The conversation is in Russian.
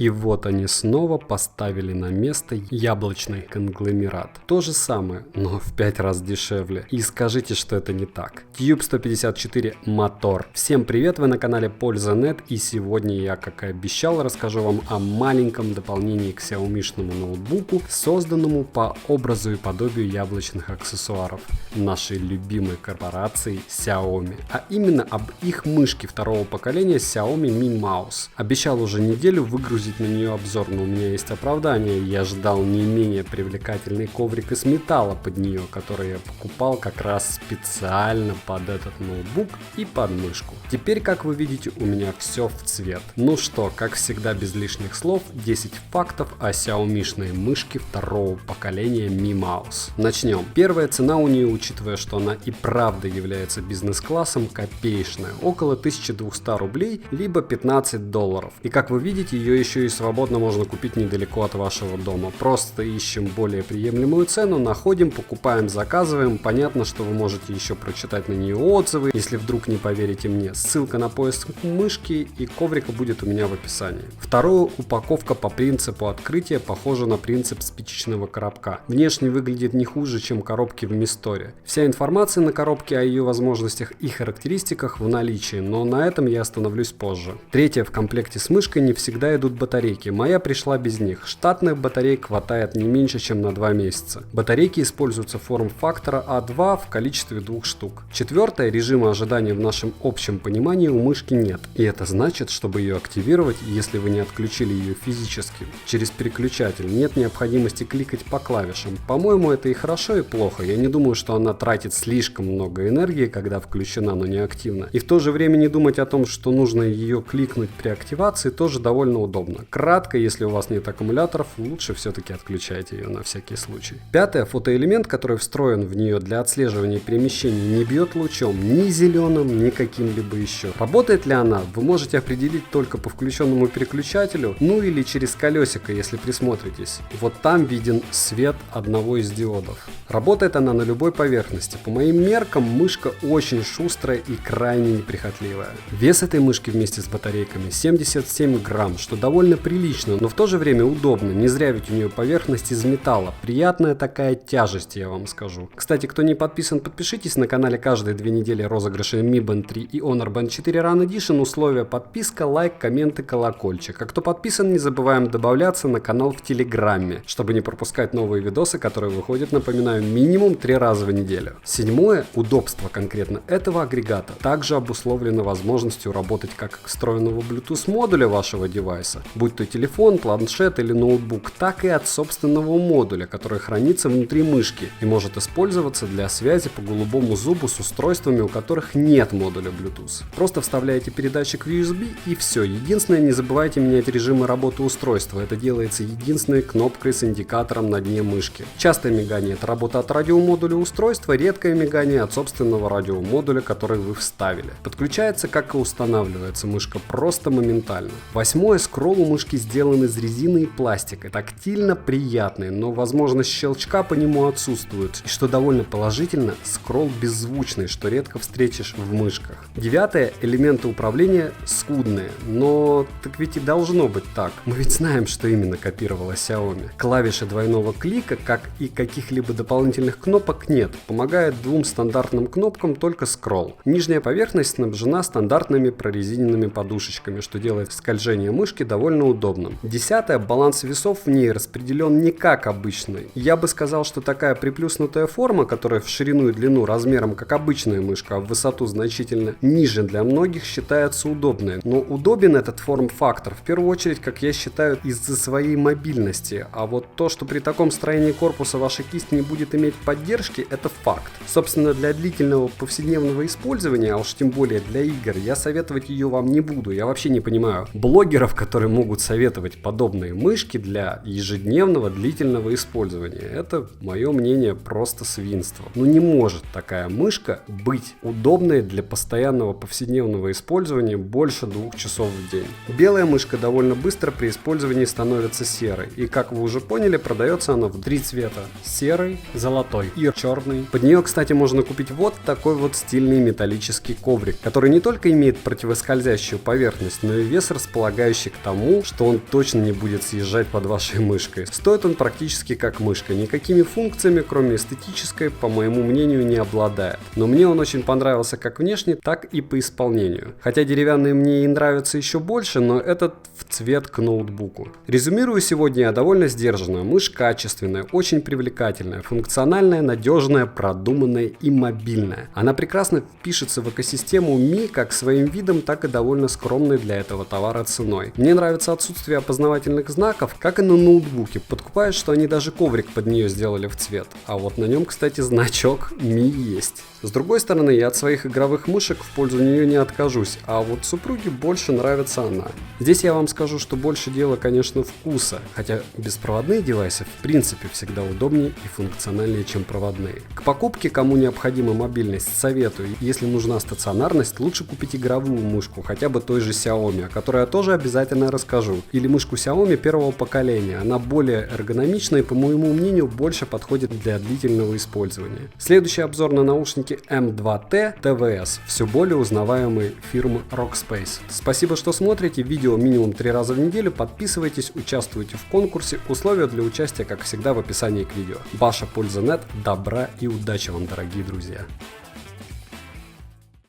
И вот они снова поставили на место яблочный конгломерат. То же самое, но в 5 раз дешевле. И скажите, что это не так. Tube 154 мотор. Всем привет, вы на канале Польза.нет, и сегодня я, как и обещал, расскажу вам о маленьком дополнении к Xiaomi-шному ноутбуку, созданному по образу и подобию яблочных аксессуаров нашей любимой корпорации Xiaomi. А именно об их мышке второго поколения Xiaomi Mi Mouse. Обещал уже неделю выгрузить на нее обзор, но у меня есть оправдание. Я ждал не менее привлекательный коврик из металла под нее, который я покупал как раз специально под этот ноутбук и под мышку. Теперь, как вы видите, у меня все в цвет. Ну что, как всегда, без лишних слов, 10 фактов о Xiaomi-шной мышке второго поколения Mi Mouse. Начнем. Первая цена у нее, учитывая, что она и правда является бизнес-классом, копеечная. Около 1200 рублей, либо $15. И как вы видите, ее еще и свободно можно купить недалеко от вашего дома. Просто ищем более приемлемую цену, находим, покупаем, заказываем. Понятно, что вы можете еще прочитать на нее отзывы, если вдруг не поверите мне. Ссылка на поиск мышки и коврика будет у меня в описании. Второе, упаковка по принципу открытия похожа на принцип спичечного коробка. Внешне выглядит не хуже, чем коробки в Мисторе. Вся информация на коробке о ее возможностях и характеристиках в наличии, но на этом я остановлюсь позже. Третье, в комплекте с мышкой не всегда идут батарейки. Моя пришла без них. Штатных батареек хватает не меньше, чем на 2 месяца. Батарейки используются форм-фактора А2 в количестве 2 штук. Четвертое, режима ожидания в нашем общем понимании у мышки нет. И это значит, чтобы ее активировать, если вы не отключили ее физически, через переключатель, нет необходимости кликать по клавишам. По-моему, это и хорошо, и плохо. Я не думаю, что она тратит слишком много энергии, когда включена, но не активна. И в то же время не думать о том, что нужно ее кликнуть при активации, тоже довольно удобно. Кратко, если у вас нет аккумуляторов, лучше все-таки отключайте ее на всякий случай. Пятое, фотоэлемент, который встроен в нее для отслеживания перемещений, не бьет лучом ни зеленым, ни каким-либо еще. Работает ли она, вы можете определить только по включенному переключателю, ну или через колесико, если присмотритесь. Вот там виден свет одного из диодов. Работает она на любой поверхности. По моим меркам, мышка очень шустрая и крайне неприхотливая. Вес этой мышки вместе с батарейками 77 грамм, что довольно прилично, но в то же время удобно. Не зря ведь у нее поверхность из металла. Приятная такая тяжесть, я вам скажу. Кстати, кто не подписан, подпишитесь. На канале каждые 2 недели розыгрыши Mi Band 3 и Honor Band 4 Run Edition. Условия: подписка, лайк, комменты, колокольчик. А кто подписан, не забываем добавляться на канал в Телеграме, чтобы не пропускать новые видосы, которые выходят, напоминаю, минимум 3 раза в неделю. Седьмое, удобство конкретно этого агрегата также обусловлено возможностью работать как встроенного Bluetooth модуля вашего девайса, будь то телефон, планшет или ноутбук, так и от собственного модуля, который хранится внутри мышки и может использоваться для связи по голубому зубу с устройствами, у которых нет модуля Bluetooth. Просто вставляете передатчик в USB и все. Единственное, не забывайте менять режимы работы устройства. Это делается единственной кнопкой с индикатором на дне мышки. Частое мигание — это работа от радиомодуля устройства, редкое мигание от собственного радиомодуля, который вы вставили. Подключается, как и устанавливается мышка, просто моментально. Восьмое, скролл у мышки сделан из резины и пластика. Тактильно приятный, но возможность щелчка по нему отсутствует. И что довольно положительно, скролл беззвучный, что редко встретишь в мышках. Девятое, элементы управления скудные, но так ведь и должно быть так. Мы ведь знаем, что именно копировала Xiaomi. Клавиши двойного клика, как и каких-либо дополнительных кнопок, нет. Помогает 2 стандартным кнопкам только скролл. Нижняя поверхность снабжена стандартными прорезиненными подушечками, что делает скольжение мышки довольно удобным. Десятое, баланс весов в ней распределен не как обычный. Я бы сказал, что такая приплюснутая форма, которая в ширину и длину размером как обычная мышка, а в высоту значительно ниже, для многих считается удобной. Но удобен этот форм-фактор в первую очередь, как я считаю, из-за своей мобильности. А вот то, что при таком строении корпуса ваша кисть не будет иметь поддержки, это факт. Собственно, для длительного повседневного использования, а уж тем более для игр, я советовать ее вам не буду. Я вообще не понимаю блогеров, которые могут советовать подобные мышки для ежедневного длительного использования. Это, мое мнение, просто свинство. Ну не может такая мышка быть удобной для постоянного повседневного использования больше 2 часов в день. Белая мышка довольно быстро при использовании становится серой. И как вы уже поняли, продается она в 3 цвета: серый, золотой и черный. Под нее, кстати, можно купить вот такой вот стильный металлический коврик, который не только имеет противоскользящую поверхность, но и вес, располагающий к тому, тому, что он точно не будет съезжать под вашей мышкой. Стоит он практически как мышка, никакими функциями, кроме эстетической, по моему мнению, не обладает. Но мне он очень понравился как внешне, так и по исполнению. Хотя деревянные мне и нравятся еще больше, но этот в цвет к ноутбуку. Резюмирую сегодня я довольно сдержанно. Мышь качественная, очень привлекательная, функциональная, надежная, продуманная и мобильная. Она прекрасно впишется в экосистему Mi как своим видом, так и довольно скромной для этого товара ценой. Мне нравится отсутствие опознавательных знаков, как и на ноутбуке. Подкупает, что они даже коврик под нее сделали в цвет. А вот на нем, кстати, значок Mi есть. С другой стороны, я от своих игровых мышек в пользу нее не откажусь, а вот супруге больше нравится она. Здесь я вам скажу, что больше дело, конечно, вкуса, хотя беспроводные девайсы в принципе всегда удобнее и функциональнее, чем проводные. К покупке, кому необходима мобильность, советую. Если нужна стационарность, лучше купить игровую мышку, хотя бы той же Xiaomi, о которой я тоже обязательно расскажу. Или мышку Xiaomi первого поколения. Она более эргономична и, по моему мнению, больше подходит для длительного использования. Следующий обзор на наушники M2T TVS, все более узнаваемой фирмы Rockspace. Спасибо, что смотрите. Видео минимум 3 раза в неделю. Подписывайтесь, участвуйте в конкурсе. Условия для участия, как всегда, в описании к видео. Ваша польза.нет. Добра и удачи вам, дорогие друзья.